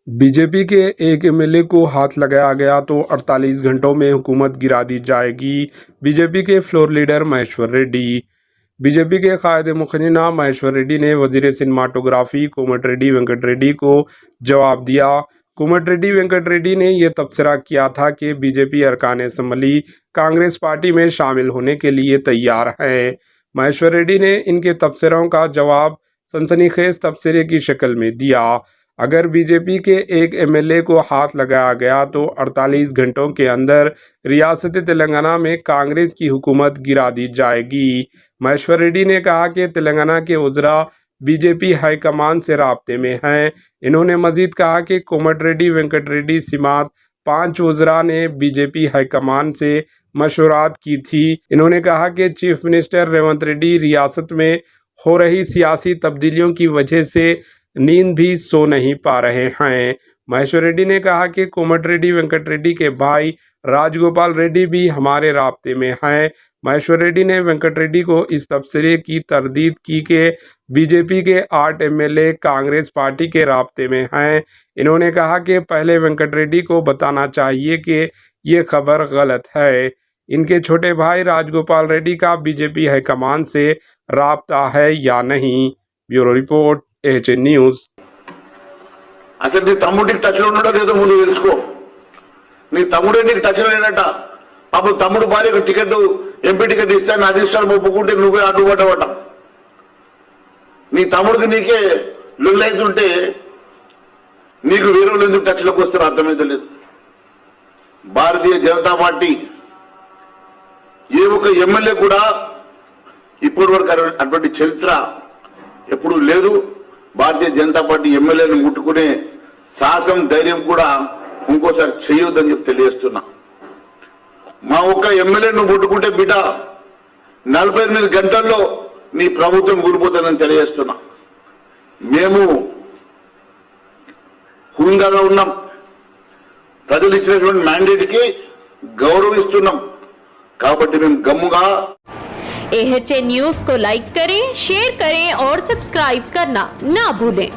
BJP के एक MLA को हाथ लगाया गया तो 48 घंटों में हुकूमत गिरा दी जाएगी। बीजेपी के floor leader Maheshwar Reddy. BJP के कायदे मुखनिना महेश्वर रेड्डी ने वजीर सिनेमाटोग्राफी कोमटिरेड्डी वेंकट रेड्डी को जवाब दिया। कोमटिरेड्डी वेंकट रेड्डी ने यह तबसरा किया था कि बीजेपी अरकान असम्बली कांग्रेस पार्टी में शामिल होने के लिए तैयार हैं। महेश्वर रेड्डी ने इनके तबसरों का जवाब सनसनीखेज तबसरे की शक्ल में दिया। अगर बीजेपी के एक एमएलए को हाथ लगाया गया तो 48 घंटों के अंदर रियासत तेलंगाना में कांग्रेस की हुकूमत गिरा दी जाएगी। महेश्वर रेड्डी ने कहा कि तेलंगाना के वज़रा बीजेपी हाईकमान से राब्ते में हैं। इन्होंने मजीद कहा कि कोमटिरेड्डी वेंकट रेड्डी सिमात 5 वज़रा ने बीजेपी हाईकमान से मशवरात की थी। इन्होंने कहा कि चीफ मिनिस्टर रेवंत रेड्डी रियासत में हो रही सियासी तब्दीलियों की वजह से नींद भी सो नहीं पा रहे हैं। महेश्वर रेड्डी ने कहा कि कोमटिरेड्डी वेंकट रेड्डी के भाई राजगोपाल रेड्डी भी हमारे राब्ते में हैं। महेश्वर रेड्डी ने वेंकट रेड्डी को इस तबसरे की तरदीद की कि बीजेपी के 8 एमएलए कांग्रेस पार्टी के राब्ते में हैं। इन्होंने कहा कि पहले वेंकट रेड्डी को बताना चाहिए कि ये खबर गलत है। इनके छोटे भाई राजगोपाल रेड्डी का बीजेपी हाईकमान से राब्ता है या नहीं। Bureau report AHN news. అసలు నీ తమ్ముడికి టచ్ లో ఉన్నాడో లేదో ముందు తెలుసుకో. నీ తమ్ముడే నీకు టచ్ లో లేనట. పాపం తమ్ముడు భార్యకు టికెట్ ఎంపీ టికెట్ ఇస్తే నా అధిష్టానం ఒప్పుకుంటే నువ్వే అడ్డుపడ్డవట. నీ తమ్ముడికి నీకే లొల్లైజ్ ఉంటే నీకు వేరే వాళ్ళు ఎందుకు టచ్ లోకి వస్తారో అర్థమైతే లేదు. భారతీయ జనతా పార్టీ ఏ ఒక్క ఎమ్మెల్యే కూడా ఇప్పటి వరకు అటువంటి చరిత్ర ఎప్పుడూ లేదు. భారతీయ జనతా పార్టీ ఎమ్మెల్యేని ముట్టుకునే సాహసం ధైర్యం కూడా ఇంకోసారి చేయొద్దని చెప్పి తెలియజేస్తున్నా. మా ఒక్క ఎమ్మెల్యేను ముట్టుకుంటే బిడ్డ 48 గంటల్లో నీ ప్రభుత్వం కూలిపోతుందని తెలియజేస్తున్నా. మేము హుందాగా ఉన్నాం. ప్రజలు ఇచ్చినటువంటి మ్యాండేట్కి గౌరవిస్తున్నాం. కాబట్టి మేము గమ్ముగా AHN न्यूज़ को लाइक करें, शेयर करें और सब्सक्राइब करना ना भूलें।